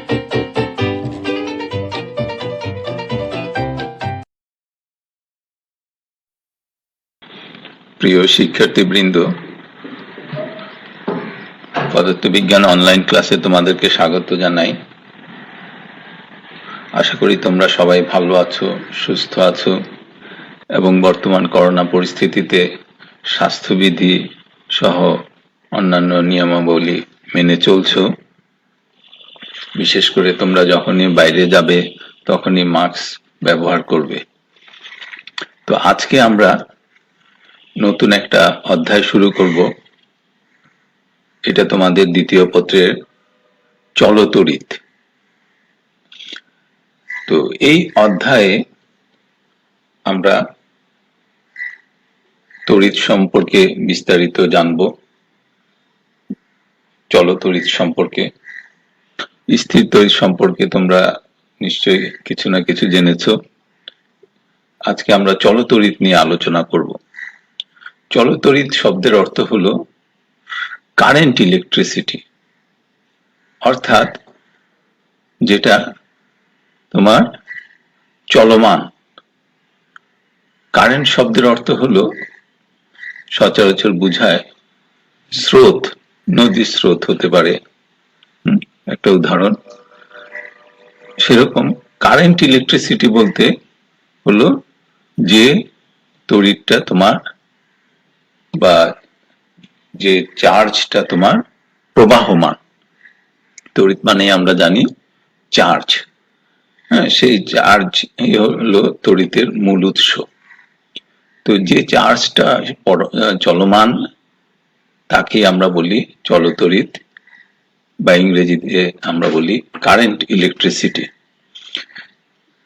প্রিয় শিক্ষার্থীবৃন্দ, পদার্থবিজ্ঞান অনলাইন ক্লাসে তোমাদেরকে স্বাগত জানাই। আশা করি তোমরা সবাই ভালো আছো, সুস্থ আছো এবং বর্তমান করোনা পরিস্থিতিতে স্বাস্থ্যবিধি সহ অন্যান্য নিয়মাবলী মেনে চলছো। বিশেষ করে তোমরা যখনই বাইরে যাবে তখনই মাস্ক ব্যবহার করবে। তো আজকে আমরা নতুন একটা অধ্যায় শুরু করব। এটা তোমাদের দ্বিতীয় পত্রের চলতড়িৎ। তো এই অধ্যায়ে আমরা তড়িৎ সম্পর্কে বিস্তারিত জানব, চলতড়িৎ সম্পর্কে। স্থির তড়িৎ সম্পর্কে তোমরা নিশ্চয়ই কিছু না কিছু জেনেছো। আজকে আমরা চলতড়িৎ নিয়ে আলোচনা করব। চলতড়িৎ শব্দের অর্থ হলো কারেন্ট ইলেকট্রিসিটি, অর্থাৎ যেটা তোমার চলমান। কারেন্ট শব্দের অর্থ হলো সচরাচর বুঝায় স্রোত, নদীর স্রোত হতে পারে একটা উদাহরণ। সেরকম কারেন্ট ইলেকট্রিসিটি বলতে হলো যে তড়িৎটা তোমার বা যে চার্জটা তোমার প্রবাহমান। তড়িৎ মানে আমরা জানি চার্জ, সেই চার্জ হলো তড়িতের মূল উৎস। তো যে চার্জটা চলমান তাকে আমরা বলি চলতড়িৎ, বা ইংরেজিতে আমরা বলি কারেন্ট ইলেকট্রিসিটি।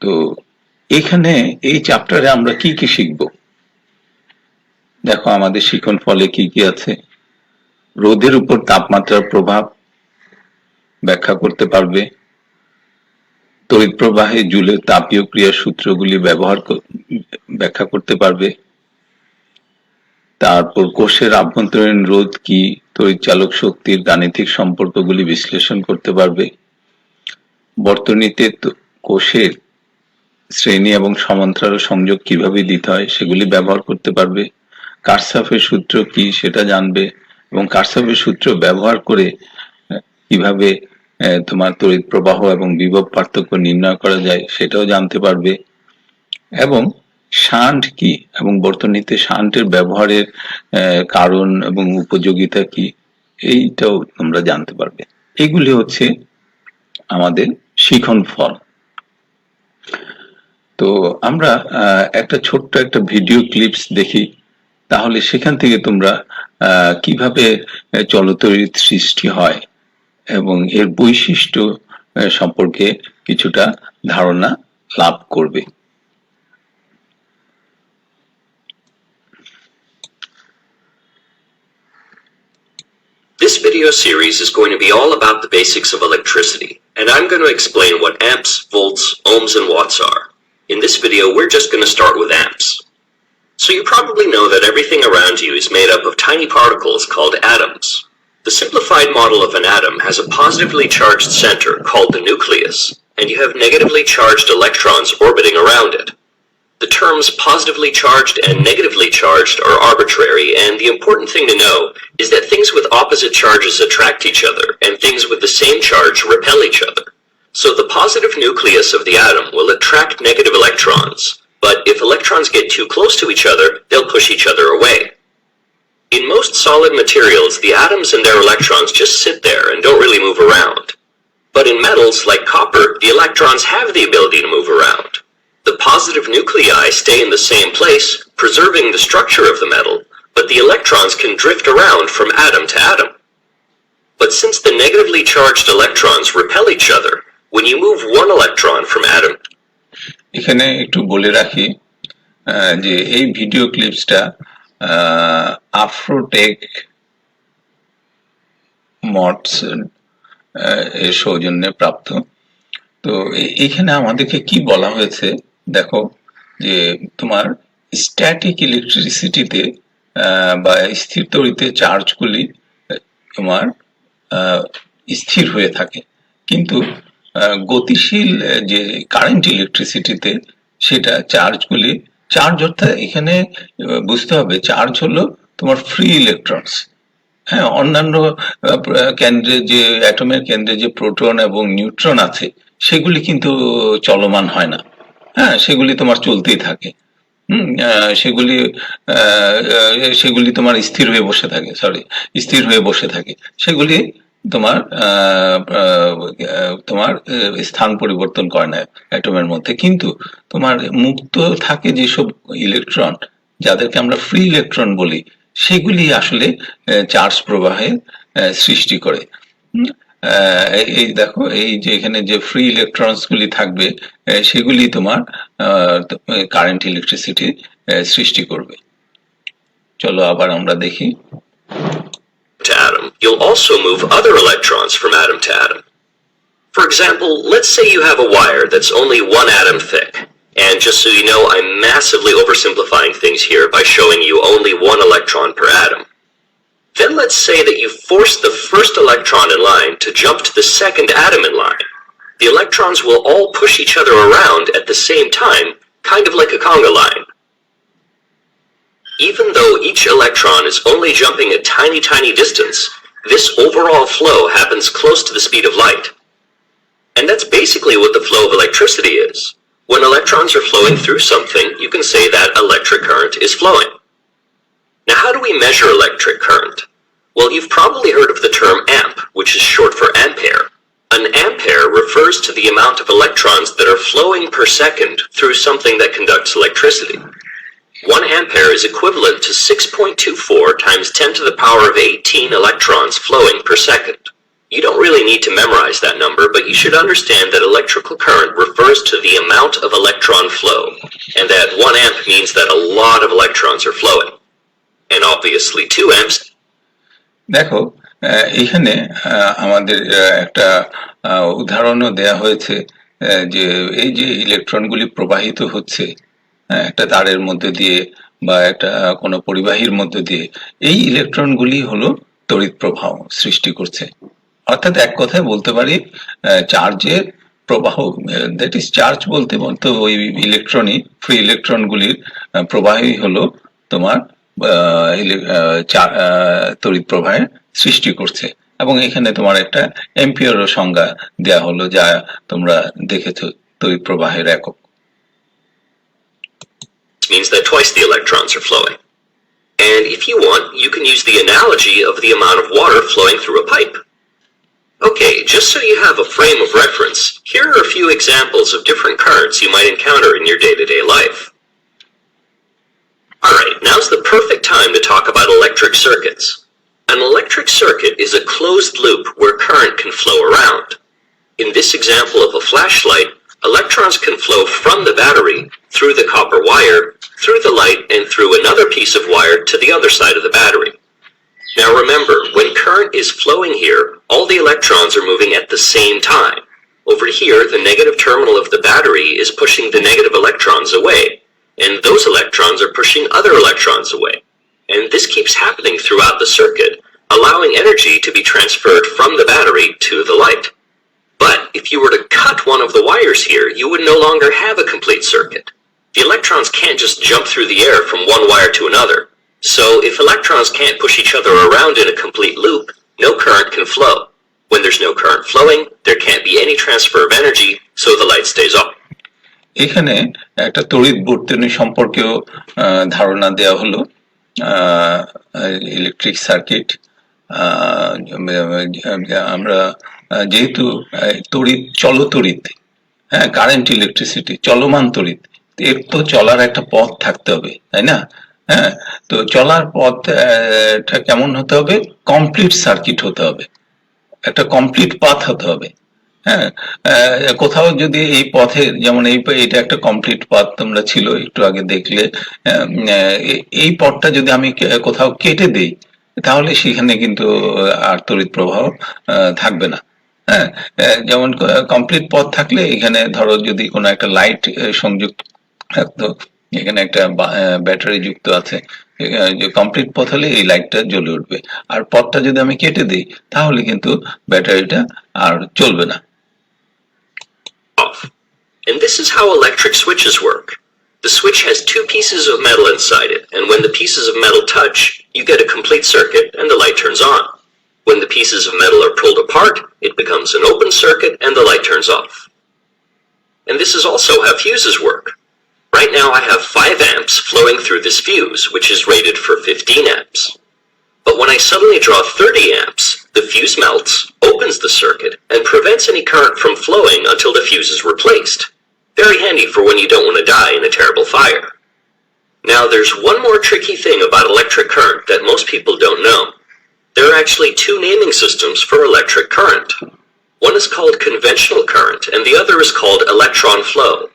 তো এখানে এই চ্যাপ্টারে আমরা কি কি শিখব? দেখো আমাদের শিখন ফলে কি কি আছে। রোদের উপর তাপমাত্রার প্রভাব ব্যাখ্যা করতে পারবে, তড়িৎ প্রবাহে জুলের তাপীয় ক্রিয়ার সূত্রগুলি ব্যাখ্যা করতে পারবে। তারপর কোষের আভ্যন্তরীণ রোধ কি, তড়িৎচালক শক্তির গাণিতিক সম্পর্কগুলি বিশ্লেষণ করতে পারবে। বর্তনীতে কোষের শ্রেণী এবং সমান্তরাল সংযোগ কিভাবে দিতে হয় সেগুলি ব্যবহার করতে পারবে। কারশফের সূত্র কি সেটা জানবে, এবং কারশফের সূত্র ব্যবহার করে কিভাবে তোমার তড়িৎ প্রবাহ এবং বিভব পার্থক্য নির্ণয় করা যায় সেটাও জানতে পারবে। এবং শান্ট কি এবং বর্তনীতে শান্টের ব্যবহারের কারণ এবং উপযোগিতা কি এইটাও তোমরা জানতে পারবে। এগুলি হচ্ছে আমাদের শিখন ফল। তো আমরা একটা ছোট্ট একটা ভিডিও ক্লিপস দেখি, তাহলে সেখান থেকে তোমরা কিভাবে চলতড়িৎ সৃষ্টি হয় এবং এর বৈশিষ্ট্য সম্পর্কে কিছুটা ধারণা লাভ করবে। This video series is going to be all about the basics of electricity, and I'm going to explain what amps, volts, ohms, and watts are. In this video, we're just going to start with amps. So you probably know that everything around you is made up of tiny particles called atoms. The simplified model of an atom has a positively charged center called the nucleus, and you have negatively charged electrons orbiting around it. The terms positively charged and negatively charged are arbitrary, and the important thing to know is that things with opposite charges attract each other, and things with the same charge repel each other. So the positive nucleus of the atom will attract negative electrons, but if electrons get too close to each other, they'll push each other away. In most solid materials, the atoms and their electrons just sit there and don't really move around. But in metals like copper, the electrons have the ability to move around. The positive nuclei stay in the same place, preserving the structure of the metal, but the electrons can drift around from atom to atom. But since the negatively charged electrons repel each other, when you move one electron from atom... এখানে একটু বলে রাখি যে এই video ক্লিপসটা আফ্রোটেক mods এর সৌজন্যে প্রাপ্ত। তো এখানে আমাদেরকে কি বলা হয়েছে দেখো, যে তোমার স্ট্যাটিক ইলেকট্রিসিটিতে বা স্থির তড়িতে চার্জগুলি তোমার স্থির হয়ে থাকে, কিন্তু গতিশীল যে কারেন্ট ইলেকট্রিসিটিতে সেটা চার্জ অর্থাৎ এখানে বুঝতে হবে চার্জ হলো তোমার ফ্রি ইলেকট্রনস। হ্যাঁ, অন্যান্য কেন্দ্রে যে অ্যাটমের কেন্দ্রে যে প্রোটন এবং নিউট্রন আছে সেগুলি কিন্তু চলমান হয় না। হ্যাঁ, সেগুলি তোমার চলতেই থাকে। সেগুলি সেগুলি তোমার স্থির হয়ে বসে থাকে, স্থির হয়ে বসে থাকে। সেগুলি তোমার স্থান পরিবর্তন করে না অ্যাটমের মধ্যে। কিন্তু তোমার মুক্ত থাকে যেসব ইলেকট্রন, যাদেরকে আমরা ফ্রি ইলেকট্রন বলি, সেগুলি আসলে চার্জ প্রবাহের সৃষ্টি করে। এই দেখো, এই যে এখানে যে ফ্রি ইলেকট্রনস গুলি থাকবে সেগুলি তোমার কারেন্ট ইলেকট্রিসিটি সৃষ্টি করবে। চলো আবার আমরা দেখি। To atom, you'll also move other electrons from atom to atom. For example, let's say you have a wire that's only 1 atom thick. And just so you know, I'm massively oversimplifying things here by showing you only 1 electron per atom. Then let's say that you force the first electron in line to jump to the second atom in line. The electrons will all push each other around at the same time, kind of like a conga line. Even though each electron is only jumping a tiny distance, this overall flow happens close to the speed of light. And that's basically what the flow of electricity is. When electrons are flowing through something, you can say that electric current is flowing. Now, how do we measure electric current? Well, you've probably heard of the term amp, which is short for ampere. An ampere refers to the amount of electrons that are flowing per second through something that conducts electricity. 1 ampere is equivalent to 6.24 times 10 to the power of 18 electrons flowing per second. You don't really need to memorize that number, but you should understand that electrical current refers to the amount of electron flow, and that 1 amp means that a lot of electrons are flowing. And obviously 2 amps. দেখো, এখানে আমাদের একটা উদাহরণও দেয়া হয়েছে যে এই যে ইলেকট্রনগুলি প্রবাহিত হচ্ছে একটা তারের মধ্যে দিয়ে বা একটা কোনো পরিবাহীর মধ্যে দিয়ে, এই ইলেকট্রনগুলি হলো তড়িৎ প্রবাহ সৃষ্টি করছে। অর্থাৎ এক কথায় বলতে পারি চার্জের প্রবাহ, দ্যাট ইজ চার্জ বলতে ওই ইলেকট্রনই, ফ্রি ইলেকট্রনগুলির প্রবাহই হলো তোমার তড়িৎ প্রবাহের সৃষ্টি করছে। এবং এখানে তোমার একটা অ্যাম্পিয়ারের সংজ্ঞা দেয়া হলো, যা তোমরা দেখেছো তড়িৎ প্রবাহের একক। Means that twice the electrons are flowing. And if you want, you can use the analogy of the amount of water flowing through a pipe. Okay, just so you have a frame of reference, here are a few examples of different currents you might encounter in your day-to-day life. Alright, now's the perfect time to talk about electric circuits. An electric circuit is a closed loop where current can flow around. In this example of a flashlight, electrons can flow from the battery, through the copper wire, through the light, and through another piece of wire to the other side of the battery. Now remember, when current is flowing here, all the electrons are moving at the same time. Over here, the negative terminal of the battery is pushing the negative electrons away, and those electrons are pushing other electrons away. And this keeps happening throughout the circuit, allowing energy to be transferred from the battery to the light. But if you were to cut one of the wires here, you would no longer have a complete circuit. The electrons can't just jump through the air from one wire to another. So if electrons can't push each other around in a complete loop, no current can flow. When there's no current flowing, there can't be any transfer of energy, so the light stays on. এখানে একটা তড়িৎ বর্তনী সম্পর্কেও ধারণা দেওয়া হলো। Electric circuit, আমরা যেহেতু তড়িৎ, চলতড়িৎ, হ্যাঁ, কারেন্ট ইলেকট্রিসিটি, চলমান তড়িৎ, এর তো চলার একটা পথ থাকতে হবে, তাই না? হ্যাঁ, তো চলার পথটা কেমন হতে হবে? কমপ্লিট সার্কিট হতে হবে, একটা কমপ্লিট পাথ হতে হবে। হ্যাঁ, কোথাও যদি এই পথের, যেমন এটা একটা কমপ্লিট পাথ তোমরা ছিল একটু আগে দেখলে, এই পথটা যদি আমি কোথাও কেটে দেই তাহলে সেখানে কিন্তু আর তড়িৎ প্রবাহ থাকবে না। হ্যাঁ, যেমন কমপ্লিট পথ থাকলে এখানে ধরো যদি কোনো একটা লাইট সংযুক্ত থাকতো, এখানে একটা ব্যাটারি যুক্ত আছে, যে কমপ্লিট পথ হলে এই লাইটটা জ্বলে উঠবে। আর পথটা যদি আমি কেটে দিই তাহলে কিন্তু ব্যাটারিটা আর চলবে না। And this is how electric switches work. The switch has two pieces of metal inside it, and when the pieces of metal touch, you get a complete circuit and the light turns on. When the pieces of metal are pulled apart, it becomes an open circuit and the light turns off. And this is also how fuses work. Right now I have 5 amps flowing through this fuse, which is rated for 15 amps. But when I suddenly draw 30 amps, the fuse melts, opens the circuit, and prevents any current from flowing until the fuse is replaced. Very handy for when you don't want to die in a terrible fire. Now there's one more tricky thing about electric current that most people don't know. There are actually 2 naming systems for electric current. One is called conventional current, and the other is called electron flow.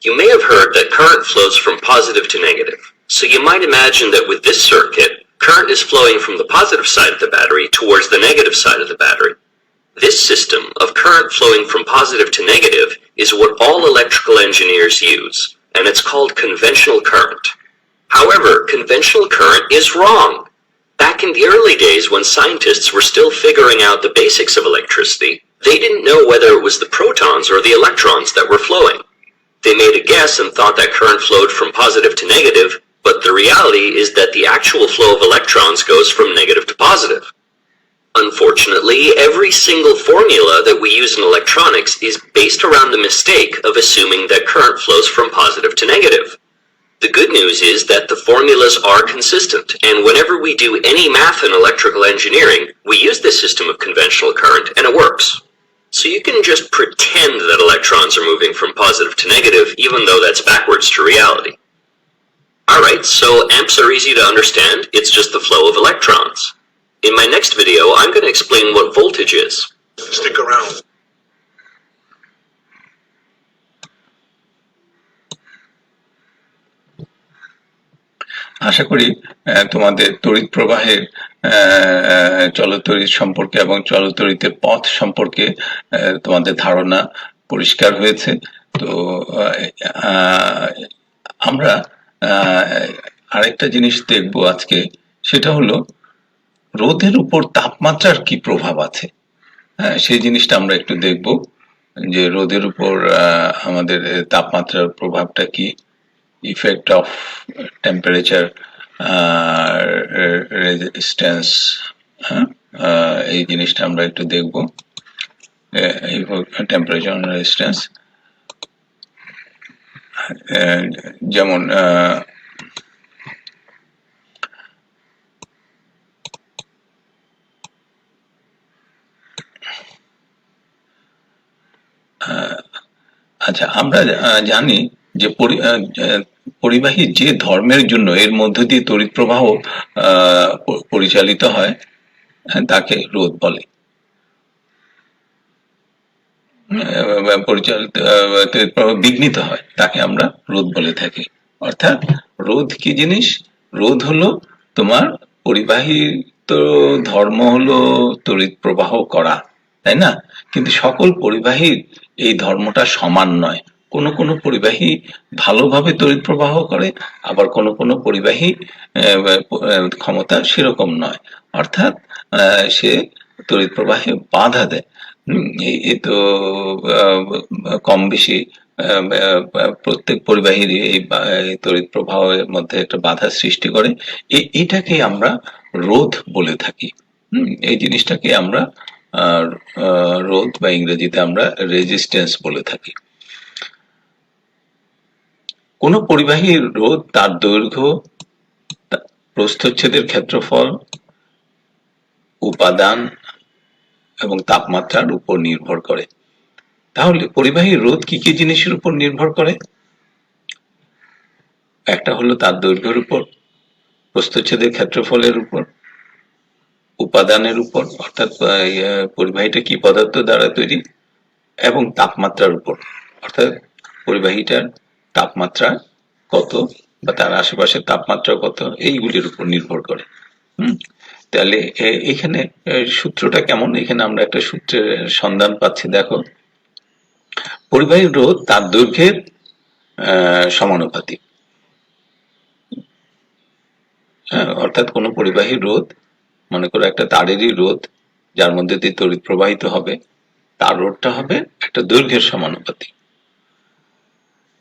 You may have heard that current flows from positive to negative, so you might imagine that with this circuit, current is flowing from the positive side of the battery towards the negative side of the battery. This system of current flowing from positive to negative is what all electrical engineers use, and it's called conventional current. However, conventional current is wrong. Back in the early days when scientists were still figuring out the basics of electricity, they didn't know whether it was the protons or the electrons that were flowing. They made a guess and thought that current flowed from positive to negative, but the reality is that the actual flow of electrons goes from negative to positive. Unfortunately, every single formula that we use in electronics is based around the mistake of assuming that current flows from positive to negative. The good news is that the formulas are consistent, and whenever we do any math in electrical engineering, we use this system of conventional current, and it works. So you can just pretend that electrons are moving from positive to negative, even though that's backwards to reality. Alright, so amps are easy to understand, it's just the flow of electrons. In my next video, I'm going to explain what voltage is. Stick around. আশা করি তোমাদের তড়িৎ প্রবাহের চলতড়িৎ সম্পর্কে এবং চলতড়িতের পথ সম্পর্কে তোমাদের ধারণা পরিষ্কার হয়েছে। তো আমরা আরেকটা জিনিস দেখব আজকে, সেটা হলো রোধের উপর তাপমাত্রার কি প্রভাব আছে। সেই জিনিসটা আমরা একটু দেখব যে রোধের উপর আমাদের তাপমাত্রার প্রভাবটা কি, ইফেক্ট অফ টেম্পারেচার রেজিস্ট্যান্স, এই জিনিসটা আমরা একটু দেখব। টেম্পারেচার রেজিস্ট্যান্স যেমন আচ্ছা, আমরা জানি যে পরিবাহী যে ধর্মের জন্য এর মধ্য দিয়ে তড়িৎ প্রবাহ পরিচালিত হয় তাকে রোধ বলে। তড়িৎ প্রবাহ বিঘ্নিত হয় তাকে আমরা রোধ বলে থাকি। অর্থাৎ রোধ কি জিনিস? রোধ হলো তোমার পরিবাহীর তো ধর্ম হলো তড়িৎ প্রবাহ করা, তাই না? কিন্তু সকল পরিবাহীর এই ধর্মটা সমান নয়। কোনো কোনো পরিবাহী ভালোভাবে তড়িৎ প্রবাহ করে, আবার কোনো কোনো পরিবাহী ক্ষমতা সেরকম নয়, অর্থাৎ সে তড়িৎ প্রবাহে বাধা দেয়। এই তো কম বেশি প্রত্যেক পরিবাহীর এই তড়িৎ প্রবাহের মধ্যে একটা বাধা সৃষ্টি করে, এটাকে আমরা রোধ বলে থাকি। এই জিনিসটাকে আমরা রোধ বা ইংরেজিতে আমরা রেজিস্ট্যান্স বলে থাকি। কোন পরিবাহীর রোধ তার দৈর্ঘ্য, প্রস্থচ্ছেদের ক্ষেত্রফল, উপাদান এবং তাপমাত্রার উপর নির্ভর করে। তাহলে পরিবাহীর রোধ কি কি জিনিসের উপর নির্ভর করে? একটা হলো তার দৈর্ঘ্যের উপর, প্রস্থচ্ছেদের ক্ষেত্রফলের উপর, উপাদানের উপর, অর্থাৎ পরিবাহীটা কি পদার্থ দ্বারা তৈরি, এবং তাপমাত্রার উপর, অর্থাৎ পরিবাহীটার তাপমাত্রা কত বা তার আশেপাশের তাপমাত্রা কত, এইগুলির উপর নির্ভর করে। তাহলে এখানে সূত্রটা কেমন? এখানে আমরা একটা সূত্রের সন্ধান পাচ্ছি। দেখো, পরিবাহীর রোধ তার দৈর্ঘ্যের সমানুপাতিক। অর্থাৎ কোন পরিবাহীর রোধ, মনে করো একটা তারেরই রোধ যার মধ্যে দিয়ে তড়িৎ প্রবাহিত হবে, তার রোধটা হবে একটা দৈর্ঘ্যের সমানুপাতিক।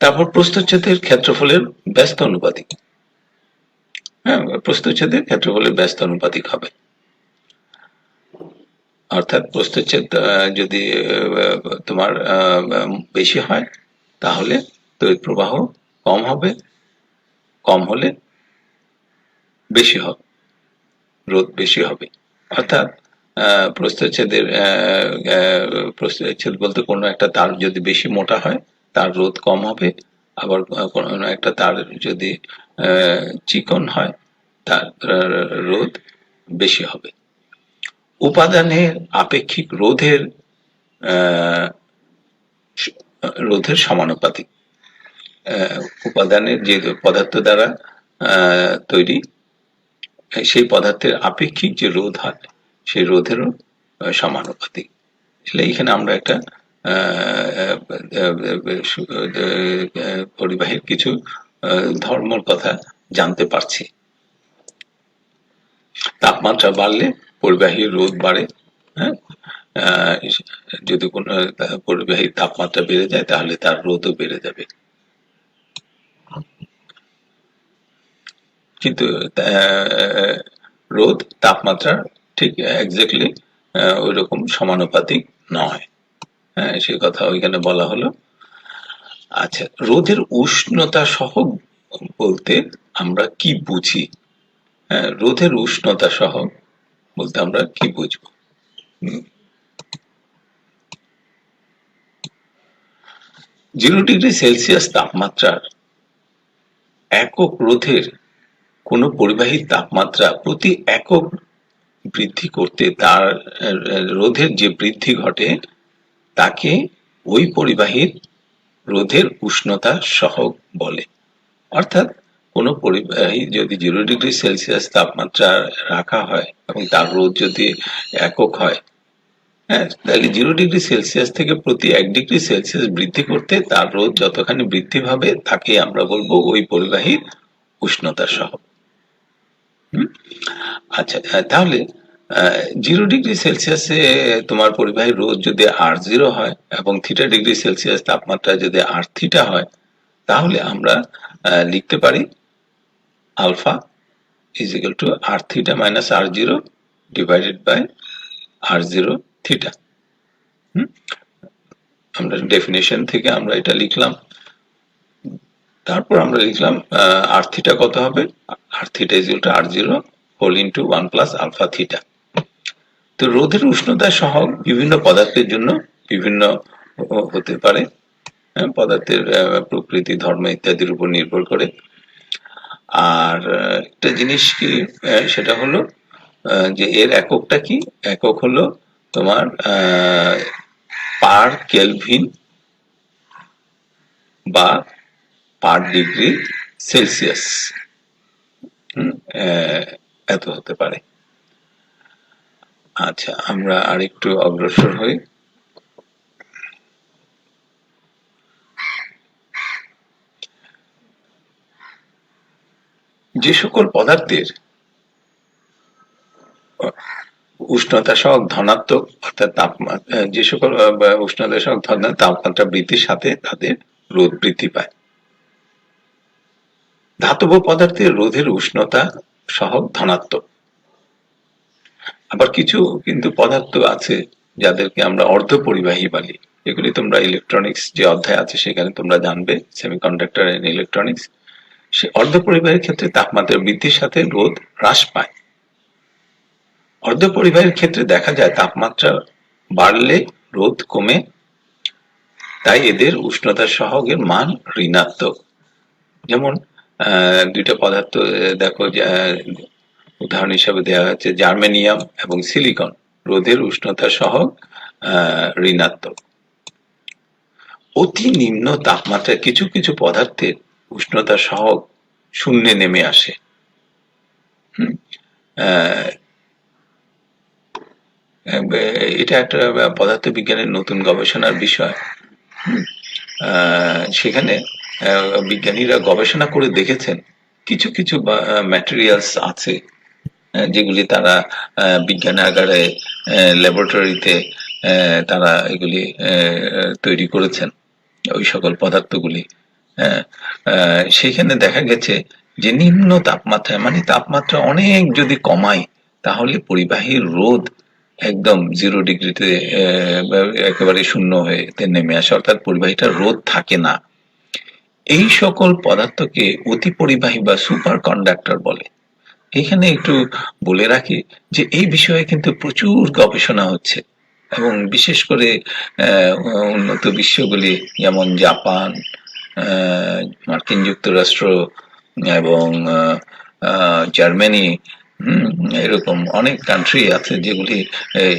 তারপর প্রস্থচ্ছেদের ক্ষেত্রফলের ব্যস্ত অনুপাতিক। হ্যাঁ, প্রস্থচ্ছেদের ক্ষেত্রফলের ব্যস্ত অনুপাতিক হবে, অর্থাৎ প্রস্থচ্ছেদ যদি তোমার বেশি হয় তাহলে তড়িৎ প্রবাহ কম হবে, কম হলে বেশি হবে, রোধ বেশি হবে। অর্থাৎ প্রস্থচ্ছেদ বলতে কোনো একটা তার যদি বেশি মোটা হয় তার রোধ কম হবে, আবার কোনো একটা তার যদি চিকন হয় তার রোধ বেশি হবে। উপাদানের আপেক্ষিক রোধের সমানুপাতিক। উপাদানের যে পদার্থ দ্বারা তৈরি সেই পদার্থের আপেক্ষিক যে রোধ হয় সেই রোধেরও সমানুপাতিক। এখানে আমরা একটা পরিবাহীর কিছু ধর্মের কথা জানতে পারছি। তাপমাত্রা বাড়লে পরিবাহীর রোধ বাড়ে। হ্যাঁ, যদি কোনো পরিবাহীর তাপমাত্রা বেড়ে যায় তাহলে তার রোধও বেড়ে যাবে। কিন্তু রোধ তাপমাত্রা ঠিক এক্স্যাক্টলি ওই রকম সমানুপাতিক নয়। হ্যাঁ, সে কথা ওইখানে বলা হলো। আচ্ছা, রোধের উষ্ণতা সহ বলতে আমরা কি বুঝি? হ্যাঁ, রোধের উষ্ণতা সহ বলতে আমরা কি বুঝবো? 0 ডিগ্রি সেলসিয়াস তাপমাত্রার একক রোধের কোন পরিবাহীর তাপমাত্রা প্রতি একক বৃদ্ধি করতে তার রোধের যে বৃদ্ধি ঘটে তাকে ওই পরিবাহীর রোধের উষ্ণতা সহগ বলে। অর্থাৎ কোনো পরিবাহী যদি 0 ডিগ্রি সেলসিয়াস তাপমাত্রা রাখা হয় এবং তার রোধ যদি একক হয়, হ্যাঁ, তাহলে 0 ডিগ্রি সেলসিয়াস থেকে প্রতি 1 ডিগ্রি সেলসিয়াস বৃদ্ধি করতে তার রোধ যতখানি বৃদ্ধি পাবে তাকে আমরা বলবো ওই পরিবাহীর উষ্ণতা সহগ। আচ্ছা, তাহলে 0 ডিগ্রি সেলসিয়াসে তোমার পরিবাহীর রোধ যদি R0 হয় এবং থিটা ডিগ্রি সেলসিয়াস তাপমাত্রা যদি R থিটা হয়, তাহলে আমরা লিখতে পারি alpha is equal to R theta minus R0 divided by R0 theta. আমরা ডেফিনেশন থেকে আমরা এটা লিখলাম। তারপর আমরা লিখলাম R থিটা কত হবে? R theta is equal to R0 whole into 1 plus alpha theta. তো রোধের উষ্ণতা সহগ বিভিন্ন পদার্থের জন্য বিভিন্ন হতে পারে, পদার্থের প্রকৃতি, ধর্ম ইত্যাদির উপর নির্ভর করে। আর একটা জিনিস কি, সেটা হলো যে এর এককটা কি? একক হলো তোমার পার কেলভিন বা পার ডিগ্রি সেলসিয়াস, এত হতে পারে। আচ্ছা, আমরা আরেকটু অগ্রসর হই। যে সকল পদার্থের উষ্ণতা সহগ ধনাত্মক, অর্থাৎ তাপমাত্রা, যে সকল উষ্ণতা সহগ তাপমাত্রা বৃদ্ধির সাথে তাদের রোধ বৃদ্ধি পায়। ধাতব পদার্থের রোধের উষ্ণতা সহগ ধনাত্মক। আবার কিছু কিন্তু পদার্থ আছে যাদেরকে আমরা অর্ধপরিবাহী বলি। এগুলি তোমরা ইলেকট্রনিক্স যে অধ্যায় আছে সেখানে তোমরা জানবে, সেমিকন্ডাক্টর এন্ড ইলেকট্রনিক্স। সে অর্ধপরিবাহীর ক্ষেত্রে তাপমাত্রা বৃদ্ধির সাথে রোধ হ্রাস পায়। অর্ধপরিবাহীর ক্ষেত্রে দেখা যায় তাপমাত্রা বাড়লে রোধ কমে, তাই এদের উষ্ণতা সহগের মান ঋণাত্মক। যেমন দুইটা পদার্থ দেখো, উদাহরণ হিসাবে দেওয়া হচ্ছে জার্মেনিয়াম এবং সিলিকন, রোধের উষ্ণতা সহগ ঋণাত্মক। অতি নিম্ন তাপমাত্রায় কিছু কিছু পদার্থের উষ্ণতা সহগ শূন্যে নেমে আসে। এটা একটা পদার্থ বিজ্ঞানের নতুন গবেষণার বিষয়। সেখানে বিজ্ঞানীরা গবেষণা করে দেখেছেন কিছু কিছু ম্যাটেরিয়ালস আছে যেগুলি তারা বিজ্ঞানাগারে, ল্যাবরেটরিতে তারা এগুলি তৈরি করেছেন, ওই সকল পদার্থগুলি। হ্যাঁ, সেখানে দেখা গেছে যে নিম্ন তাপমাত্রায়, মানে তাপমাত্রা অনেক যদি কমাই, তাহলে পরিবাহীর রোধ একদম 0 ডিগ্রিতে একেবারে শূন্য হয়ে নেমে আসে, অর্থাৎ পরিবাহীটার রোধ থাকে না। এই সকল পদার্থকে অতি পরিবাহী বা সুপার কন্ডাক্টর বলে। এখানে একটু বলে রাখি যে এই বিষয়ে কিন্তু প্রচুর গবেষণা হচ্ছে, এবং বিশেষ করে উন্নত বিশ্বগুলি যেমন জাপান, মার্কিন যুক্তরাষ্ট্র এবং জার্মানি, হুম, এরকম অনেক কান্ট্রি আছে যেগুলি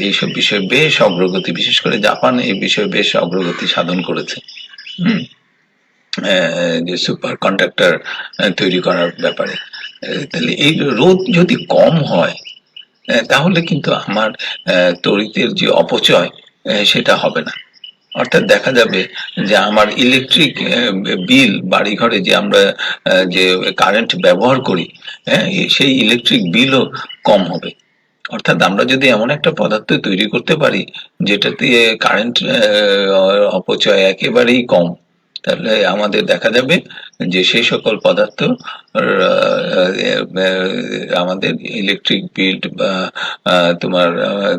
এইসব বিষয়ে বেশ অগ্রগতি, বিশেষ করে জাপান এই বিষয়ে বেশ অগ্রগতি সাধন করেছে। হুম, যে সুপার কন্ডাক্টর তৈরি করার ব্যাপারে। তাহলে এই রোদ যদি কম হয়, তাহলে কিন্তু আমার তড়িতের যে অপচয় সেটা হবে না। অর্থাৎ দেখা যাবে যে আমার ইলেকট্রিক বিল, বাড়িঘরে যে আমরা যে কারেন্ট ব্যবহার করি, হ্যাঁ, সেই ইলেকট্রিক বিলও কম হবে। অর্থাৎ আমরা যদি এমন একটা পদার্থ তৈরি করতে পারি যেটাতে কারেন্ট অপচয় একেবারেই কম, তাহলে আমাদের দেখা যাবে যে সেই সকল পদার্থ আমাদের ইলেকট্রিক বিল বা তোমার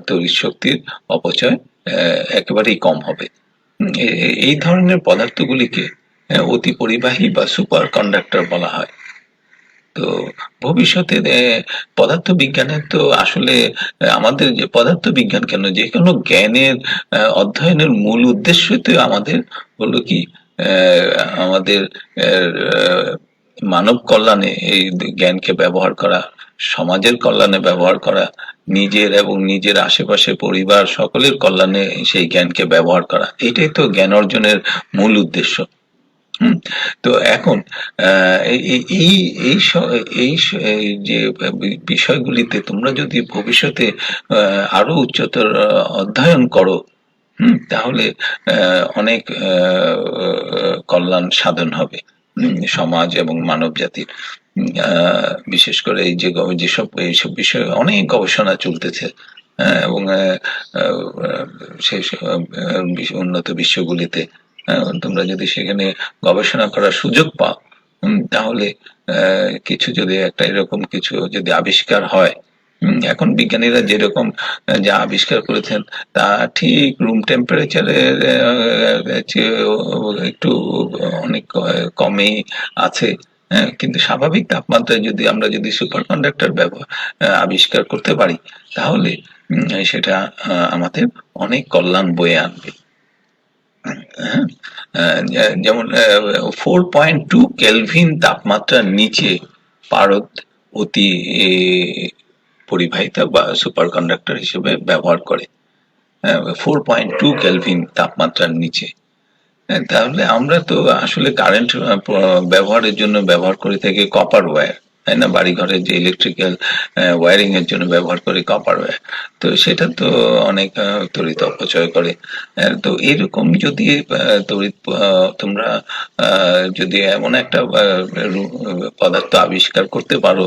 তড়িৎ শক্তির অপচয় একেবারেই কম হবে। এই ধরনের পদার্থগুলিকে অতি পরিবাহী বা সুপার কন্ডাক্টর বলা হয়। তো ভবিষ্যতে পদার্থ বিজ্ঞানের তো আসলে আমাদের যে পদার্থ বিজ্ঞান কেন, যে কোনো জ্ঞানের অধ্যয়নের মূল উদ্দেশ্য তো আমাদের হলো কি, আহ, আমাদের আহ, মানব কল্যাণে এই জ্ঞানকে ব্যবহার করা, সমাজের কল্যাণে ব্যবহার করা, নিজের এবং নিজের আশেপাশে পরিবার সকলের কল্যাণে সেই জ্ঞানকে ব্যবহার করা, এটাই তো জ্ঞান অর্জনের মূল উদ্দেশ্য। হুম, তো এখন এই এই- এই এই এই যে বিষয়গুলিতে তোমরা যদি ভবিষ্যতে আরো উচ্চতর অধ্যয়ন করো, তাহলে অনেক কল্যাণ সাধন হবে সমাজ এবং মানব জাতির। বিশেষ করে এই যে যেসব এইসব বিষয়ে অনেক গবেষণা চলতেছে, এবং সেই সব, উন্নত বিশ্বগুলিতে তোমরা যদি সেখানে গবেষণা করার সুযোগ পাও, তাহলে কিছু যদি একটা এরকম কিছু যদি আবিষ্কার হয়, এখন বিজ্ঞানীরা যেরকম যা আবিষ্কার করেছেন তা ঠিক রুম টেম্পারেচারের একটু অনেক কমই আছে। হ্যাঁ, কিন্তু স্বাভাবিক তাপমাত্রায় যদি আমরা যদি সুপার কন্ডাক্টর আবিষ্কার করতে পারি, তাহলে সেটা আমাদের অনেক কল্যাণ বয়ে আনবে। হ্যাঁ, যেমন 4.2 কেলভিন তাপমাত্রার নিচে পারদ অতি পরিবাহিতা বা সুপার কন্ডাক্টর হিসেবে ব্যবহার করে। 4.2 কেলভিন তাপমাত্রার নিচে। তাহলে আমরা তো আসলে কারেন্ট ব্যবহারের জন্য ব্যবহার করে থাকি কপার ওয়্যার, তাই না? বাড়ি ঘরের যে ইলেকট্রিক্যাল ওয়্যারিং এর জন্য ব্যবহার করে কপার ওয়্যার, তো সেটা তো অনেক তড়িৎ অপচয় করে। তো এরকম যদি তড়িৎ তোমরা যদি এমন একটা পদার্থ আবিষ্কার করতে পারো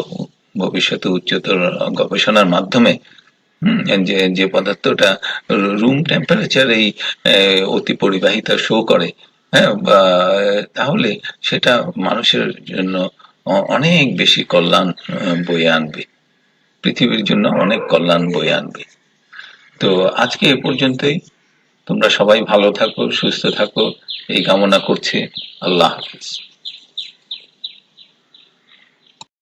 ভবিষ্যতে উচ্চতর গবেষণার মাধ্যমে, যে যে পদার্থটা রুম টেম্পারেচার এই অতি পরিবাহিতা শো করে, হ্যাঁ, বা তাহলে সেটা মানুষের জন্য অনেক বেশি কল্যাণ বয়ে আনবে, পৃথিবীর জন্য অনেক কল্যাণ বয়ে আনবে। তো আজকে এ পর্যন্তই। তোমরা সবাই ভালো থাকো, সুস্থ থাকো, এই কামনা করছি। আল্লাহ হাফিজ।